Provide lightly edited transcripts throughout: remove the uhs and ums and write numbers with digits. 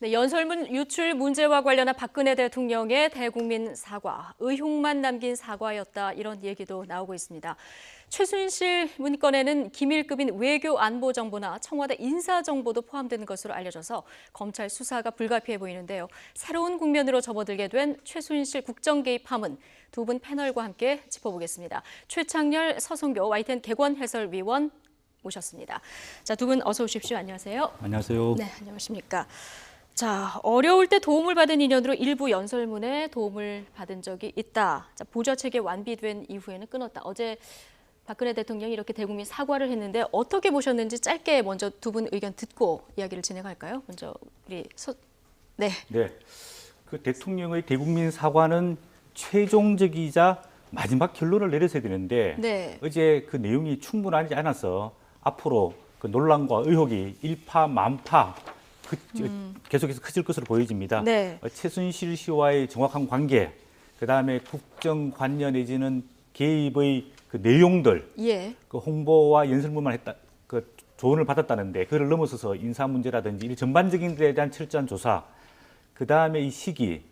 네, 연설문 유출 문제와 관련한 박근혜 대통령의 대국민 사과, 의혹만 남긴 사과였다 이런 얘기도 나오고 있습니다. 최순실 문건에는 기밀급인 외교안보정보나 청와대 인사정보도 포함되는 것으로 알려져서 검찰 수사가 불가피해 보이는데요. 새로운 국면으로 접어들게 된 최순실 국정개입 파문 두 분 패널과 함께 짚어보겠습니다. 최창렬, 서성교 YTN 개관 해설위원 모셨습니다. 자, 두 분 어서 오십시오. 안녕하세요. 안녕하세요. 네, 안녕하십니까. 자, 어려울 때 도움을 받은 인연으로 일부 연설문에 도움을 받은 적이 있다. 자, 보좌체계 완비된 이후에는 끊었다. 어제 박근혜 대통령이 이렇게 대국민 사과를 했는데 어떻게 보셨는지 짧게 먼저 두 분 의견 듣고 이야기를 진행할까요? 먼저 우리 네. 그 대통령의 대국민 사과는 최종적이자 마지막 결론을 내렸어야 되는데 네. 어제 그 내용이 충분하지 않아서 앞으로 그 논란과 의혹이 일파만파 계속해서 커질 것으로 보여집니다. 네. 최순실 씨와의 정확한 관계, 그다음에 국정 관여 내지는 개입의 그 내용들, 예. 그 홍보와 연설문만 했다, 그 조언을 받았다는데 그를 넘어서서 인사 문제라든지 이 전반적인 데에 대한 철저한 조사, 그다음에 이 시기,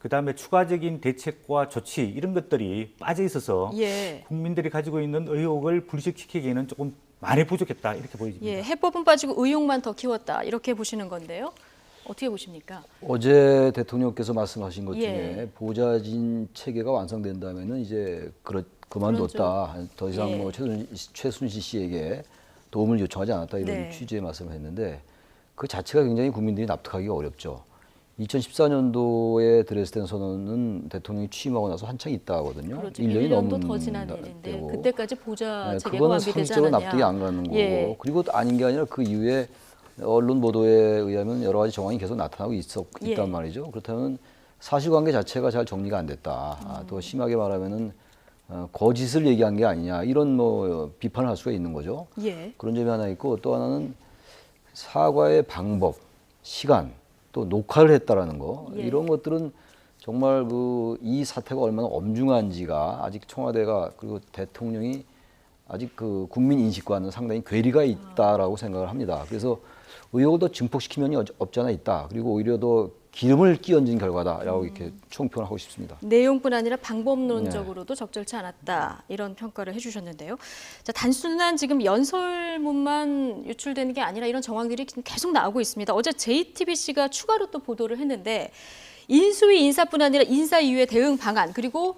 그다음에 추가적인 대책과 조치 이런 것들이 빠져 있어서 예. 국민들이 가지고 있는 의혹을 불식시키기에는 조금 많이 부족했다 이렇게 보여집니다. 예, 해법은 빠지고 의혹만 더 키웠다 이렇게 보시는 건데요. 어떻게 보십니까? 어제 대통령께서 말씀하신 것 예. 중에 보좌진 체계가 완성된다면은 이제 그만뒀다. 더 이상 예. 뭐 최순실 씨에게 도움을 요청하지 않았다 이런 네. 취지의 말씀을 했는데 그 자체가 굉장히 국민들이 납득하기가 어렵죠. 2014년도에 드레스덴 선언은 대통령이 취임하고 나서 한창 있다 하거든요. 그렇죠. 1년이 1년도 더 지난 넘는 일인데 때고. 그때까지 보좌 네, 체계가 그거는 완비되지 상식적으로 않았냐. 납득이 안 가는 거고 예. 그리고 아닌 게 아니라 그 이후에 언론 보도에 의하면 여러 가지 정황이 계속 나타나고 예. 있단 말이죠. 그렇다면 사실관계 자체가 잘 정리가 안 됐다. 더 심하게 말하면은 거짓을 얘기한 게 아니냐 이런 뭐 비판을 할 수가 있는 거죠. 예. 그런 점이 하나 있고 또 하나는 사과의 방법, 시간, 또 녹화를 했다라는 거 예. 이런 것들은 정말 이 사태가 얼마나 엄중한지가 아직 청와대가 그리고 대통령이 아직 그 국민 인식과는 상당히 괴리가 있다라고 생각을 합니다. 그래서 의혹을 더 증폭시키면이 없지 않아 있다. 그리고 오히려 더 기름을 끼얹은 결과다라고 이렇게 총평을 하고 싶습니다. 내용뿐 아니라 방법론적으로도 적절치 않았다 이런 평가를 해주셨는데요. 자, 단순한 지금 연설문만 유출되는 게 아니라 이런 정황들이 지금 계속 나오고 있습니다. 어제 JTBC가 추가로 또 보도를 했는데 인수위 인사뿐 아니라 인사 이후의 대응 방안 그리고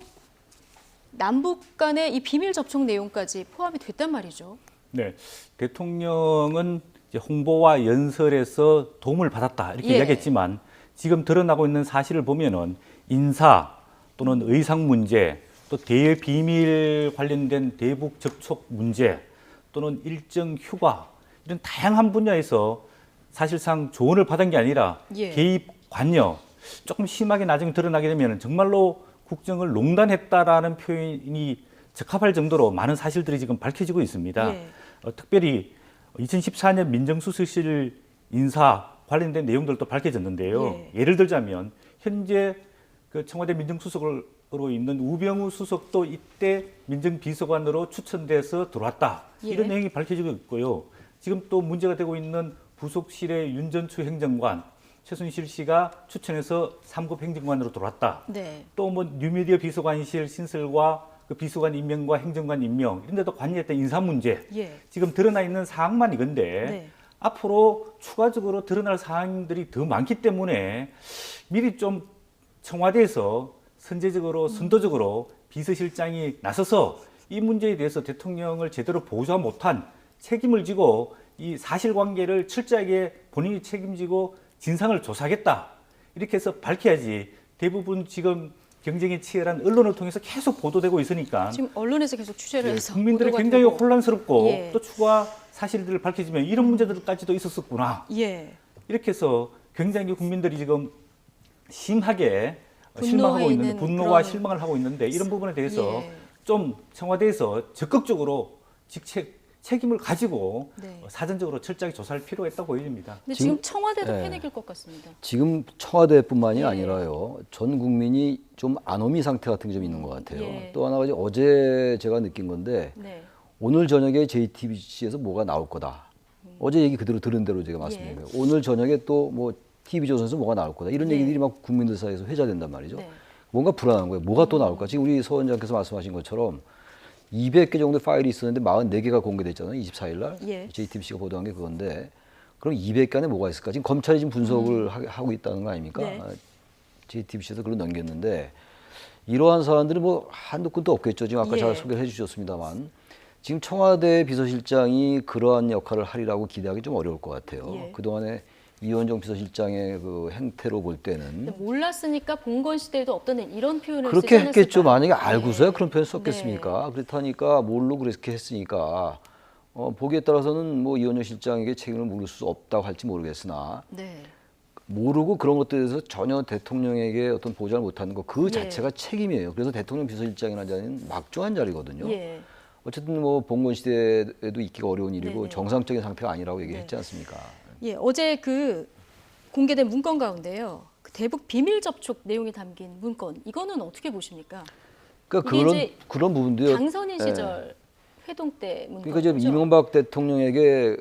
남북 간의 이 비밀 접촉 내용까지 포함이 됐단 말이죠. 네, 대통령은 이제 홍보와 연설에서 도움을 받았다 이렇게 예. 이야기했지만 지금 드러나고 있는 사실을 보면은 인사 또는 의상 문제, 또 대외 비밀 관련된 대북 접촉 문제 또는 일정 휴가 이런 다양한 분야에서 사실상 조언을 받은 게 아니라 예. 개입 관여 조금 심하게 나중에 드러나게 되면 정말로 국정을 농단했다라는 표현이 적합할 정도로 많은 사실들이 지금 밝혀지고 있습니다. 예. 특별히 2014년 민정수석실 인사 관련된 내용들도 밝혀졌는데요. 예. 예를 들자면 현재 그 청와대 민정수석으로 있는 우병우 수석도 이때 민정비서관으로 추천돼서 들어왔다. 예. 이런 내용이 밝혀지고 있고요. 지금 또 문제가 되고 있는 부속실의 윤전추 행정관 최순실 씨가 추천해서 3급 행정관으로 들어왔다. 네. 또 뭐 뉴미디어 비서관실 신설과 그 비서관 임명과 행정관 임명 이런 데도 관여했던 인사 문제 예. 지금 드러나 있는 사항만 이건데 네. 앞으로 추가적으로 드러날 사항들이 더 많기 때문에 미리 좀 청와대에서 선제적으로 선도적으로 비서실장이 나서서 이 문제에 대해서 대통령을 제대로 보좌 못한 책임을 지고 이 사실관계를 철저하게 본인이 책임지고 진상을 조사하겠다 이렇게 해서 밝혀야지 대부분 지금 경쟁이 치열한 언론을 통해서 계속 보도되고 있으니까 지금 언론에서 계속 취재를 해서 국민들이 보도가 굉장히 되고. 혼란스럽고 예. 또 추가 사실들을 밝혀지면 이런 문제들까지도 있었구나 예. 이렇게 해서 굉장히 국민들이 지금 심하게 분노해 실망하고 있는 있는데 분노와 그런- 실망을 하고 있는데 이런 부분에 대해서 예. 좀 청와대에서 적극적으로 책임을 가지고 네. 사전적으로 철저하게 조사할 필요가 있다고 보여집니다. 근데 지금 지금- 청와대도 예. 패닉일 것 같습니다. 지금 청와대뿐만이 예. 아니라요. 전 국민이 좀 아노미 상태 같은 게 좀 있는 것 같아요. 예. 또 하나가 어제 제가 느낀 건데 네. 오늘 저녁에 JTBC에서 뭐가 나올 거다. 어제 얘기 그대로 들은 대로 제가 말씀드린 예. 거예요. 오늘 저녁에 또 뭐 TV조선에서 뭐가 나올 거다. 이런 네. 얘기들이 막 국민들 사이에서 회자된단 말이죠. 네. 뭔가 불안한 거예요. 뭐가 또 나올까? 지금 우리 서 원장께서 말씀하신 것처럼 200개 정도 파일이 있었는데 44개가 공개됐잖아요. 24일 날. 예. JTBC가 보도한 게 그건데 그럼 200개 안에 뭐가 있을까? 지금 검찰이 지금 분석을 하고 있다는 거 아닙니까? 네. JTBC에서 그걸 넘겼는데 이러한 사안들은 뭐 한도 끝도 없겠죠. 지금 아까 예. 잘 소개를 해주셨습니다만 지금 청와대 비서실장이 그러한 역할을 하리라고 기대하기 좀 어려울 것 같아요. 예. 그동안에 이원정 비서실장의 그 행태로 볼 때는 근데 몰랐으니까 봉건 시대에도 없던 이런 표현을 그렇게 쓰지 했겠죠. 않았을까요? 만약에 알고서야 네. 그런 표현 썼겠습니까? 그렇다니까 뭘로 그렇게 했으니까 보기에 따라서는 뭐 이원정 실장에게 책임을 물을 수 없다고 할지 모르겠으나 네. 모르고 그런 것들에 대해서 전혀 대통령에게 어떤 보장을 못하는 것 그 예. 자체가 책임이에요. 그래서 대통령 비서실장이라는 자리는 막중한 자리거든요. 예. 어쨌든 뭐 봉건 시대에도 있기가 어려운 일이고 네네. 정상적인 상태가 아니라고 얘기했지 네. 않습니까? 예, 어제 그 공개된 문건 가운데요. 그 대북 비밀 접촉 내용이 담긴 문건. 이거는 어떻게 보십니까? 그러니까 이게 그런 이제 그런 부분도요. 당선인 예. 시절 회동 때 문건. 그러니까 지금 이명박 대통령에게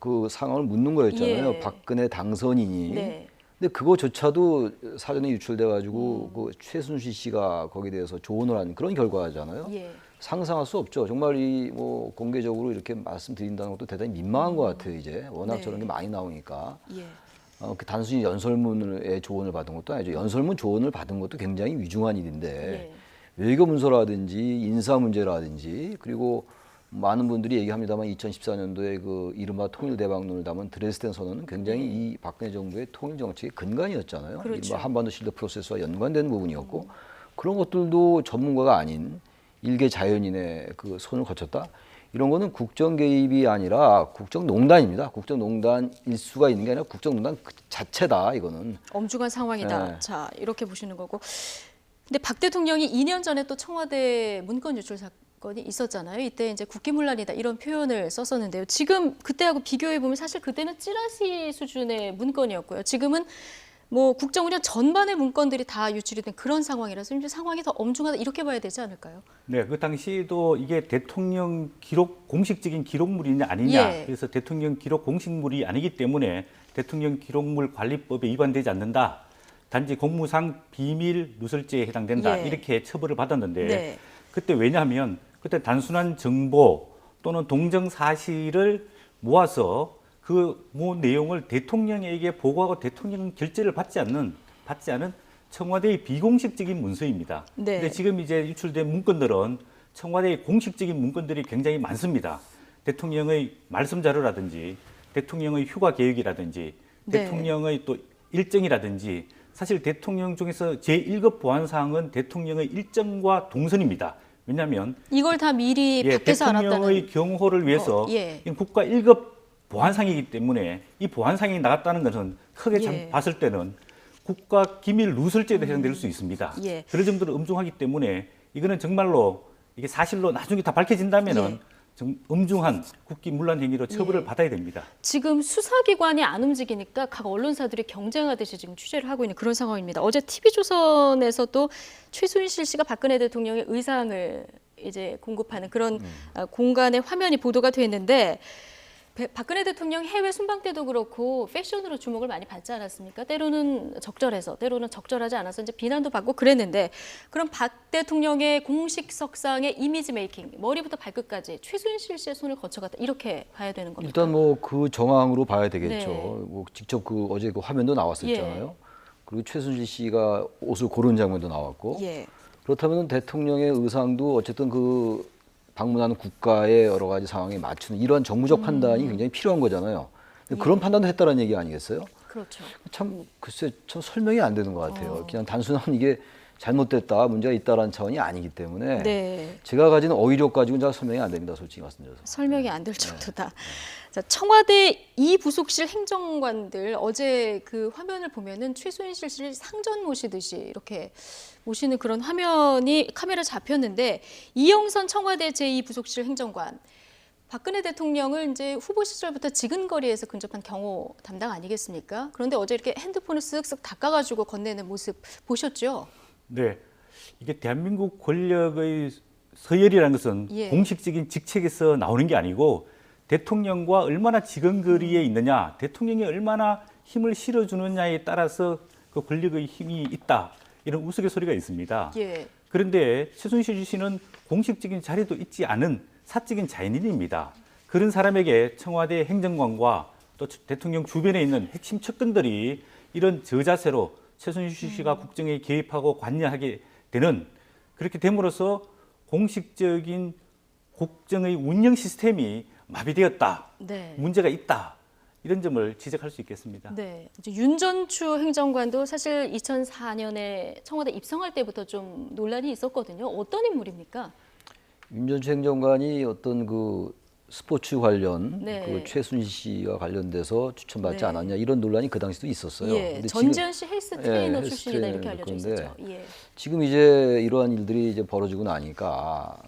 그 상황을 묻는 거였잖아요. 예. 박근혜 당선인이. 네. 근데 그거조차도 사전에 유출돼 가지고 그 최순실 씨가 거기에 대해서 조언을 한 그런 결과잖아요. 예. 상상할 수 없죠. 정말 이 뭐 공개적으로 이렇게 말씀드린다는 것도 대단히 민망한 것 같아요. 이제 워낙 네. 저런 게 많이 나오니까. 예. 그 단순히 연설문의 조언을 받은 것도 아니죠. 연설문 조언을 받은 것도 굉장히 위중한 일인데 예. 외교 문서라든지 인사 문제라든지 그리고 많은 분들이 얘기합니다만 2014년도에 그 이른바 통일 대박론을 담은 드레스덴 선언은 굉장히 이 박근혜 정부의 통일 정책의 근간이었잖아요. 그렇죠. 이른바 한반도 실드 프로세스와 연관된 부분이었고 그런 것들도 전문가가 아닌 일개 자연인의 그 손을 거쳤다. 이런 거는 국정 개입이 아니라 국정농단입니다. 국정농단일 수가 있는 게 아니라 국정농단 그 자체다. 이거는. 엄중한 상황이다. 네. 자, 이렇게 보시는 거고. 근데 박 대통령이 2년 전에 또 청와대 문건 유출 사건이 있었잖아요. 이때 이제 국기문란이다 이런 표현을 썼었는데요. 지금 그때하고 비교해 보면 사실 그때는 찌라시 수준의 문건이었고요. 지금은 뭐 국정운영 전반의 문건들이 다 유출이 된 그런 상황이라서 이제 상황이 더 엄중하다 이렇게 봐야 되지 않을까요? 네, 그 당시에도 이게 대통령 기록 공식적인 기록물이냐 아니냐. 예. 그래서 대통령 기록 공식물이 아니기 때문에 대통령 기록물 관리법에 위반되지 않는다. 단지 공무상 비밀 누설죄에 해당된다. 예. 이렇게 처벌을 받았는데 네. 그때 왜냐하면 그때 단순한 정보 또는 동정 사실을 모아서 그 모 내용을 대통령에게 보고하고 대통령 결재를 받지 않은 청와대의 비공식적인 문서입니다. 네. 근데 지금 이제 유출된 문건들은 청와대의 공식적인 문건들이 굉장히 많습니다. 대통령의 말씀 자료라든지 대통령의 휴가 계획이라든지 네. 대통령의 또 일정이라든지 사실 대통령 중에서 제1급 보안 사항은 대통령의 일정과 동선입니다. 왜냐하면 이걸 다 미리 밖에서 대통령의 알았다는. 경호를 위해서 예. 이건 국가 1급 보안상이기 때문에 이 보안상이 나갔다는 것은 크게 예. 봤을 때는 국가 기밀 누설죄도 해당될 수 있습니다. 예. 그럴 정도로 엄중하기 때문에 이거는 정말로 이게 사실로 나중에 다 밝혀진다면은 예. 좀 엄중한 국기문란 행위로 처벌을 예. 받아야 됩니다. 지금 수사기관이 안 움직이니까 각 언론사들이 경쟁하듯이 지금 취재를 하고 있는 그런 상황입니다. 어제 TV조선에서도 최순실 씨가 박근혜 대통령의 의상을 이제 공급하는 그런 공간의 화면이 보도가 됐는데 박근혜 대통령 해외 순방 때도 그렇고 패션으로 주목을 많이 받지 않았습니까? 때로는 적절해서, 때로는 적절하지 않아서 이제 비난도 받고 그랬는데 그럼 박 대통령의 공식석상의 이미지 메이킹, 머리부터 발끝까지 최순실 씨의 손을 거쳐갔다 이렇게 봐야 되는 겁니까? 일단 뭐 그 정황으로 봐야 되겠죠. 네. 뭐 직접 그 어제 그 화면도 나왔었잖아요. 그리고 최순실 씨가 옷을 고른 장면도 나왔고. 예. 그렇다면 대통령의 의상도 어쨌든 그 방문하는 국가의 여러 가지 상황에 맞추는 이러한 정무적 판단이 굉장히 필요한 거잖아요. 그런 판단도 했다는 얘기 아니겠어요? 그렇죠. 참 글쎄 참 설명이 안 되는 것 같아요. 그냥 단순한 이게 잘못됐다 문제가 있다라는 차원이 아니기 때문에 네. 제가 가진 어휘력 가지고는 잘 설명이 안 됩니다. 솔직히 말씀드려서. 설명이 안 될 정도다. 자, 청와대 이 부속실 행정관들 어제 그 화면을 보면은 최순실 씨를 상전 모시듯이 이렇게 모시는 그런 화면이 카메라 잡혔는데 이영선 청와대 제2부속실 행정관 박근혜 대통령을 이제 후보 시절부터 지근거리에서 근접한 경호 담당 아니겠습니까? 그런데 어제 이렇게 핸드폰을 쓱쓱 닦아가지고 건네는 모습 보셨죠? 네, 이게 대한민국 권력의 서열이라는 것은 예. 공식적인 직책에서 나오는 게 아니고 대통령과 얼마나 지근거리에 있느냐, 대통령이 얼마나 힘을 실어주느냐에 따라서 그 권력의 힘이 있다. 이런 우스갯소리가 있습니다. 예. 그런데 최순실 씨는 공식적인 자리도 있지 않은 사적인 자연인입니다. 그런 사람에게 청와대 행정관과 또 대통령 주변에 있는 핵심 측근들이 이런 저자세로 최순실 씨가 국정에 개입하고 관여하게 되는, 그렇게 됨으로써 공식적인 국정의 운영 시스템이 마비되었다. 네. 문제가 있다. 이런 점을 지적할 수 있겠습니다. 네. 이제 윤전추 행정관도 사실 2004년에 청와대 입성할 때부터 좀 논란이 있었거든요. 어떤 인물입니까? 윤전추 행정관이 어떤 그 스포츠 관련 네. 그 최순실 씨와 관련돼서 추천받지 네. 않았냐 이런 논란이 그 당시도 있었어요. 예. 근데 전지현 씨 헬스 트레이너 헬스 출신이다 이렇게 트레이너 알려져 그런데 있었죠. 예. 지금 이제 이러한 일들이 이제 벌어지고 나니까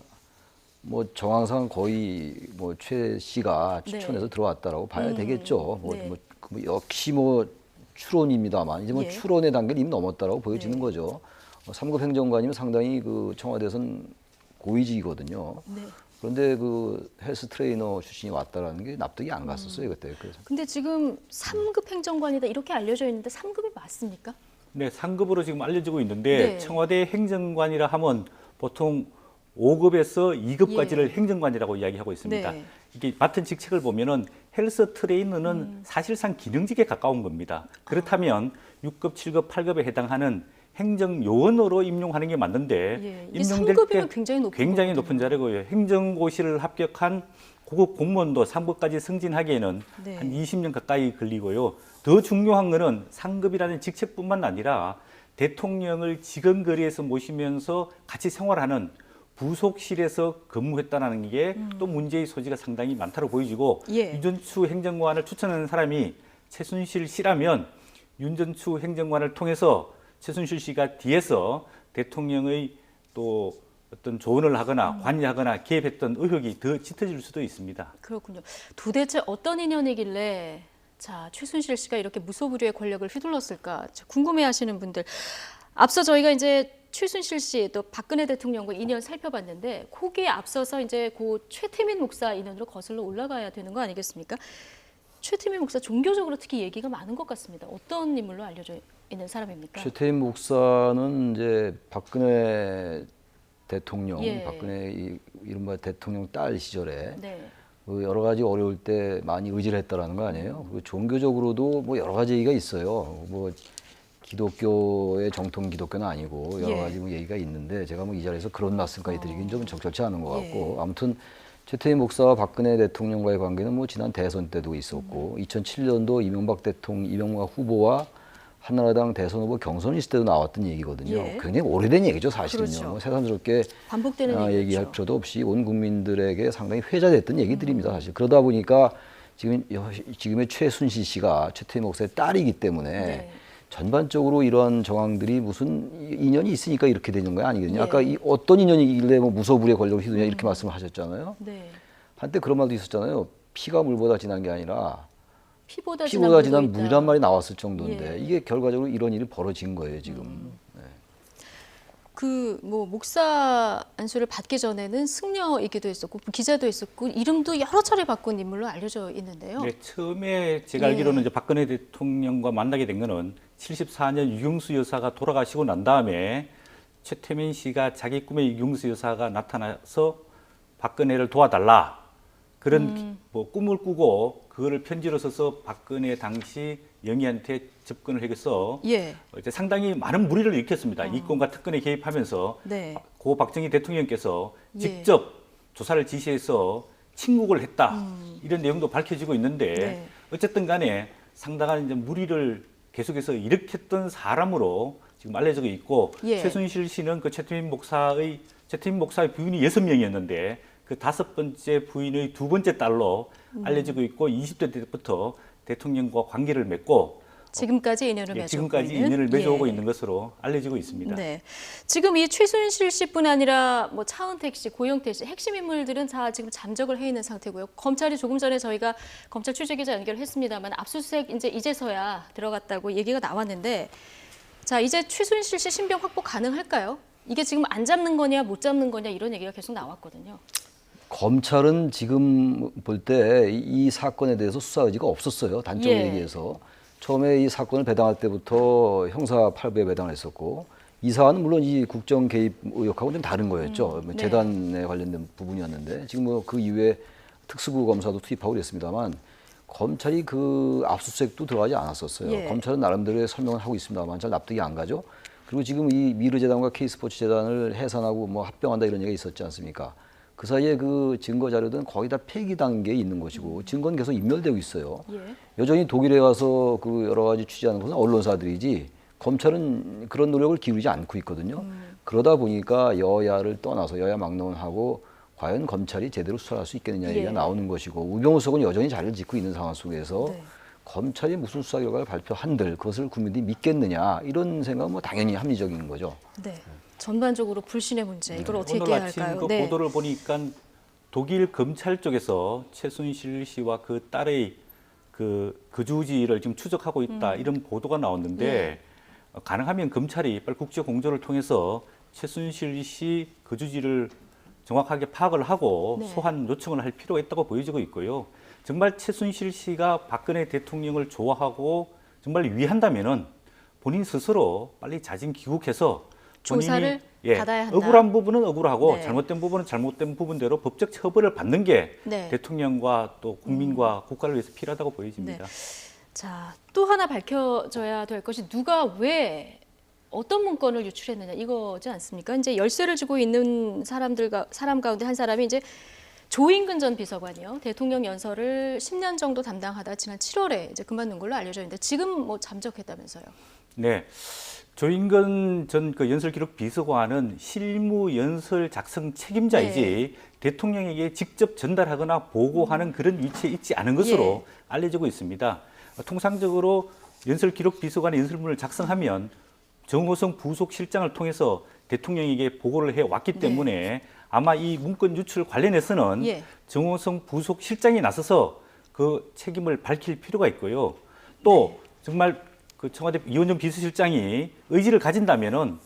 뭐 정황상 거의 뭐 최 씨가 추천해서 네. 들어왔다라고 봐야 되겠죠. 네. 뭐 역시 뭐 추론입니다만 이제 뭐 예. 추론의 단계를 이미 넘었다라고 보여지는 네. 거죠. 3급 행정관이면 상당히 그 청와대에서는 고위직이거든요. 네. 그런데 그 헬스 트레이너 출신이 왔다라는 게 납득이 안 갔었어요 그때. 그래서 근데 지금 3급 행정관이다 이렇게 알려져 있는데 3급이 맞습니까? 네, 상급으로 지금 알려지고 있는데 네. 청와대 행정관이라 하면 보통 5급에서 2급까지를 예. 행정관이라고 이야기하고 있습니다. 네. 이게 맡은 직책을 보면은 헬스 트레이너는 사실상 기능직에 가까운 겁니다. 그렇다면 6급, 7급, 8급에 해당하는 행정요원으로 임용하는 게 맞는데 예. 이게 임용될 3급이면 굉장히 높은 굉장히 거거든요. 높은 자리고요. 행정고시를 합격한 고급 공무원도 3급까지 승진하기에는 네. 한 20년 가까이 걸리고요. 더 중요한 거는 상급이라는 직책뿐만 아니라 대통령을 지근거리에서 모시면서 같이 생활하는 부속실에서 근무했다는 게 또 문제의 소지가 상당히 많다고 보여지고 예. 윤전추 행정관을 추천하는 사람이 최순실 씨라면 윤전추 행정관을 통해서 최순실 씨가 뒤에서 대통령의 또 어떤 조언을 하거나 관여하거나 개입했던 의혹이 더 짙어질 수도 있습니다. 그렇군요. 도대체 어떤 인연이길래 자 최순실 씨가 이렇게 무소불위의 권력을 휘둘렀을까 궁금해하시는 분들, 앞서 저희가 이제 최순실 씨 또 박근혜 대통령과 인연 살펴봤는데 거기에 앞서서 이제 고 최태민 목사 인연으로 거슬러 올라가야 되는 거 아니겠습니까? 최태민 목사 종교적으로 특히 얘기가 많은 것 같습니다. 어떤 인물로 알려져 있는 사람입니까? 최태민 목사는 이제 박근혜 대통령, 예. 박근혜 이른바 대통령 딸 시절에 네. 그 여러 가지 어려울 때 많이 의지를 했다라는 거 아니에요. 그리고 종교적으로도 뭐 여러 가지 얘기가 있어요. 뭐 기독교의 정통 기독교는 아니고 여러 예. 가지 뭐 얘기가 있는데 제가 뭐 이 자리에서 그런 말씀까지 드리긴 좀 적절치 않은 것 같고 예. 아무튼 최태민 목사와 박근혜 대통령과의 관계는 뭐 지난 대선 때도 있었고 2007년도 이명박 후보와 한나라당 대선 후보 경선이 있을 때도 나왔던 얘기거든요. 예. 굉장히 오래된 얘기죠, 사실은요. 그렇죠. 뭐 새삼스럽게 반복되는 얘기할 얘기죠. 필요도 없이 온 국민들에게 상당히 회자됐던 얘기들입니다, 사실. 그러다 보니까 지금의 최순실 씨가 최태민 목사의 딸이기 때문에 네. 전반적으로 이런 정황들이 무슨 인연이 있으니까 이렇게 되는 거 아니거든요. 예. 아까 어떤 인연이길래 뭐 무소불위의 권력을 휘두냐 이렇게 말씀을 하셨잖아요. 네. 한때 그런 말도 있었잖아요. 피가 물보다 진한 게 아니라 피보다 피보다 진한 진한 물이란 말이 나왔을 정도인데 예. 이게 결과적으로 이런 일이 벌어진 거예요, 지금. 그 뭐 목사 안수를 받기 전에는 승려이기도 했었고 기자도 했었고 이름도 여러 차례 바꾼 인물로 알려져 있는데요. 네, 처음에 제가 예. 알기로는 이제 박근혜 대통령과 만나게 된 거는 74년 유경수 여사가 돌아가시고 난 다음에 최태민 씨가 자기 꿈에 유경수 여사가 나타나서 박근혜를 도와달라 그런 뭐 꿈을 꾸고 그거를 편지로 써서 박근혜 당시 영희한테 접근을 해서 예. 이제 상당히 많은 무리를 일으켰습니다. 이권과 특권에 개입하면서 네. 고 박정희 대통령께서 예. 직접 조사를 지시해서 침묵을 했다 이런 내용도 밝혀지고 있는데 네. 어쨌든 간에 상당한 이제 무리를 계속해서 일으켰던 사람으로 지금 알려지고 있고 예. 최순실 씨는 그 최태민 목사의 부인이 6명이었는데 그 5번째 부인의 2번째 딸로 알려지고 있고 20대 때부터 대통령과 관계를 맺고 지금까지 인연을 맺어 지금까지 있는? 인연을 맺어오고 예. 있는 것으로 알려지고 있습니다. 네. 지금 이 최순실 씨뿐 아니라 뭐 차은택 씨, 고영태 씨 핵심 인물들은 다 지금 잠적을 해 있는 상태고요. 검찰이 조금 전에 저희가 검찰 취재기자 연결했습니다만 압수수색 이제서야 들어갔다고 얘기가 나왔는데 자 이제 최순실 씨 신병 확보 가능할까요? 이게 지금 안 잡는 거냐 못 잡는 거냐 이런 얘기가 계속 나왔거든요. 검찰은 지금 볼 때 이 사건에 대해서 수사 의지가 없었어요. 단적으로 예. 얘기해서. 처음에 이 사건을 배당할 때부터 형사 8부에 배당을 했었고 이 사안은 물론 이 국정 개입 의혹하고는 좀 다른 거였죠. 네. 재단에 관련된 부분이었는데 지금 뭐 그 이후에 특수부 검사도 투입하고 그랬습니다만 검찰이 그 압수수색도 들어가지 않았었어요. 예. 검찰은 나름대로의 설명을 하고 있습니다만 잘 납득이 안 가죠. 그리고 지금 이 미르재단과 K스포츠재단을 해산하고 뭐 합병한다 이런 얘기가 있었지 않습니까? 그 사이에 그 증거 자료들은 거의 다 폐기 단계에 있는 것이고 증거는 계속 인멸되고 있어요. 예. 여전히 독일에 가서 그 여러 가지 취재하는 것은 언론사들이지 검찰은 그런 노력을 기울이지 않고 있거든요. 그러다 보니까 여야를 떠나서 여야 막론하고 과연 검찰이 제대로 수사할 수 있겠느냐 얘기가 예. 나오는 것이고 우병우 수석은 여전히 자리를 짓고 있는 상황 속에서 네. 검찰이 무슨 수사 결과를 발표한들 그것을 국민들이 믿겠느냐 이런 생각은 뭐 당연히 합리적인 거죠. 네. 전반적으로 불신의 문제 이걸 어떻게 오늘 해야 아침 할까요? 그 네. 보도를 보니까 독일 검찰 쪽에서 최순실 씨와 그 딸의 그 거주지를 지금 추적하고 있다 이런 보도가 나왔는데 가능하면 검찰이 빨리 국제 공조를 통해서 최순실 씨 거주지를 정확하게 파악을 하고 네. 소환 요청을 할 필요가 있다고 보여지고 있고요. 정말 최순실 씨가 박근혜 대통령을 좋아하고 정말 위한다면은 본인 스스로 빨리 자진 귀국해서 조사를 본인이 받아야 한다. 억울한 부분은 억울하고 네. 잘못된 부분은 잘못된 부분대로 법적 처벌을 받는 게 네. 대통령과 또 국민과 국가를 위해서 필요하다고 보여집니다. 자, 또 하나 밝혀져야 될 것이 누가 왜 어떤 문건을 유출했느냐 이거지 않습니까? 이제 열쇠를 쥐고 있는 사람 가운데 한 사람이 이제 조인근 전 비서관이요. 대통령 연설을 10년 정도 담당하다 지난 7월에 이제 그만둔 걸로 알려져 있는데 지금 뭐 잠적했다면서요. 네. 조인근 전 그 연설기록 비서관은 실무 연설 작성 책임자이지 네. 대통령에게 직접 전달하거나 보고하는 그런 위치에 있지 않은 것으로 알려지고 있습니다. 통상적으로 연설기록 비서관의 연설문을 작성하면 정호성 부속실장을 통해서 대통령에게 보고를 해왔기 때문에 아마 이 문건 유출 관련해서는 예. 정호성 부속실장이 나서서 그 책임을 밝힐 필요가 있고요. 또 정말 그 청와대 이원정 비서실장이 의지를 가진다면은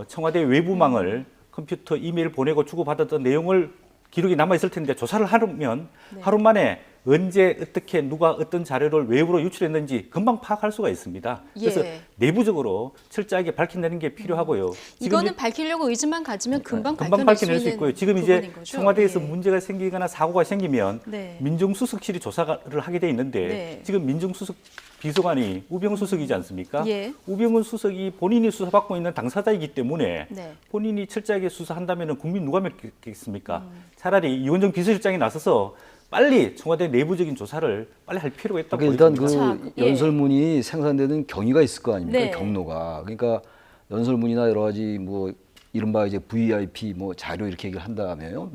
청와대 외부망을 컴퓨터 이메일 보내고 주고받았던 내용을 기록이 남아 있을 텐데 조사를 하면 하루 만에 언제 어떻게 누가 어떤 자료를 외부로 유출했는지 금방 파악할 수가 있습니다. 그래서 예. 내부적으로 철저하게 밝힌다는 게 필요하고요. 지금 이거는 밝히려고 의지만 가지면 금방 밝혀낼 수 있는 있고요. 지금 이제 부분인 거죠? 청와대에서 예. 문제가 생기거나 사고가 생기면 네. 민정수석실이 조사를 하게 돼 있는데 네. 지금 민정수석 비서관이 우병우 수석이지 않습니까? 예. 우병우 수석이 본인이 수사받고 있는 당사자이기 때문에 네. 본인이 철저하게 수사한다면 국민 누가 믿겠습니까? 차라리 이원정 비서실장이 나서서 빨리 청와대 내부적인 조사를 빨리 할 필요가 있다고 그러니까 일단 보입니다. 그 자, 예. 연설문이 생산되는 경위가 있을 거 아닙니까? 네. 경로가. 그러니까 연설문이나 여러 가지 뭐 이른바 이제 VIP 뭐 자료 이렇게 얘기를 한다며요.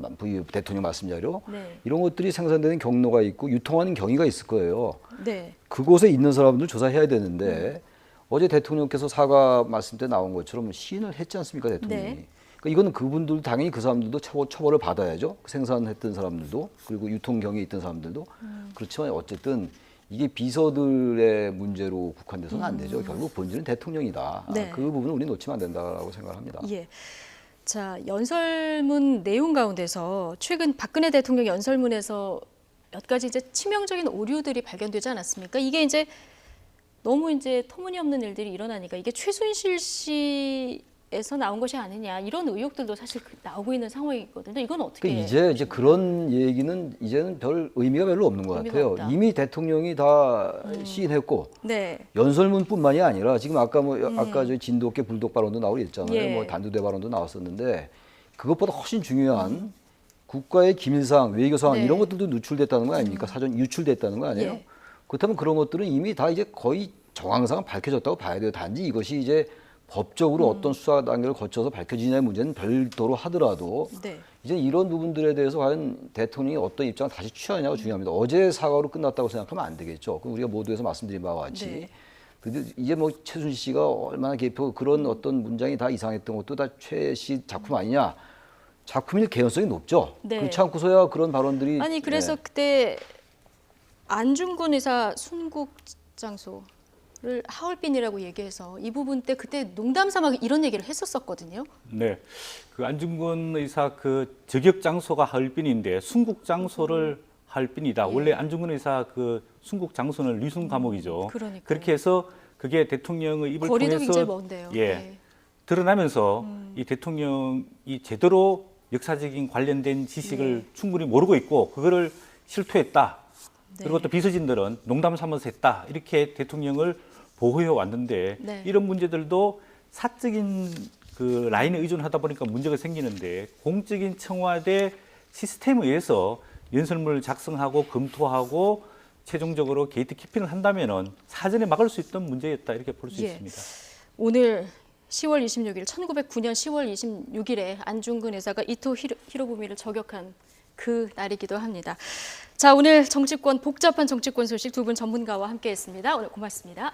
대통령 말씀 자료. 네. 이런 것들이 생산되는 경로가 있고 유통하는 경위가 있을 거예요. 네. 그곳에 있는 사람들 조사해야 되는데 어제 대통령께서 사과 말씀 때 나온 것처럼 시인을 했지 않습니까, 대통령이. 네. 그러니까 이거는 그분들 당연히 그 사람들도 처벌을 받아야죠. 생산했던 사람들도 그리고 유통 경위에 있던 사람들도. 그렇지만 어쨌든 이게 비서들의 문제로 국한돼서는 안 되죠. 결국 본질은 대통령이다. 네. 그 부분은 우리 놓치면 안 된다고 생각을 합니다. 예. 자, 연설문 내용 가운데서 최근 박근혜 대통령 연설문에서 몇 가지 이제 치명적인 오류들이 발견되지 않았습니까? 이게 이제 너무 이제 터무니없는 일들이 일어나니까 이게 최순실 씨에서 나온 것이 아니냐 이런 의혹들도 사실 나오고 있는 상황이거든요. 이건 어떻게? 그러니까 이제 그런 얘기는 이제는 별 의미가 별로 없는 것 의미가 같아요. 없다. 이미 대통령이 다 시인했고 네. 연설문뿐만이 아니라 지금 아까 아까 저 진돗개 불독 발언도 나오고 있잖아요. 예. 뭐 단두대 발언도 나왔었는데 그것보다 훨씬 중요한 국가의 기밀사항, 외교사항 네. 이런 것들도 누출됐다는 거 아닙니까? 사전 유출됐다는 거 아니에요? 예. 그렇다면 그런 것들은 이미 다 이제 거의 정황상 밝혀졌다고 봐야 돼요. 단지 이것이 이제 법적으로 어떤 수사 단계를 거쳐서 밝혀지냐의 문제는 별도로 하더라도 네. 이제 이런 부분들에 대해서 과연 대통령이 어떤 입장을 다시 취하느냐가 중요합니다. 어제 사과로 끝났다고 생각하면 안 되겠죠. 그럼 우리가 모두에서 말씀드린 바와 같이. 네. 근데 이제 뭐 최순실 씨가 얼마나 개표 그런 어떤 문장이 다 이상했던 것도 다 최 씨 작품 아니냐. 작품일 개연성이 높죠. 네. 그렇지 않고서야 그런 발언들이 아니 그래서 네. 그때 안중근 의사 순국 장소를 하얼빈이라고 얘기해서 이 부분 때 그때 농담삼아 이런 얘기를 했었거든요. 네, 그 안중근 의사 그 저격 장소가 하얼빈인데 순국 장소를 할 뿐이다. 예. 원래 안중근 의사 그 순국 장소는 리순 감옥이죠. 그러니까요. 그렇게 해서 그게 대통령의 입을 거리도 통해서 굉장히 먼데요. 예, 드러나면서 이 대통령이 제대로 역사적인 관련된 지식을 충분히 모르고 있고 그거를 실토했다. 네. 그리고 또 비서진들은 농담 삼아서 했다. 이렇게 대통령을 보호해 왔는데 네. 이런 문제들도 사적인 그 라인에 의존하다 보니까 문제가 생기는데 공적인 청와대 시스템에 의해서 연설문을 작성하고 검토하고 최종적으로 게이트 키핑을 한다면은 사전에 막을 수 있던 문제였다 이렇게 볼 수 예. 있습니다. 오늘 10월 26일, 1909년 10월 26일에 안중근 의사가 이토 히로부미를 저격한 그 날이기도 합니다. 자, 오늘 복잡한 정치권 소식 두 분 전문가와 함께했습니다. 오늘 고맙습니다.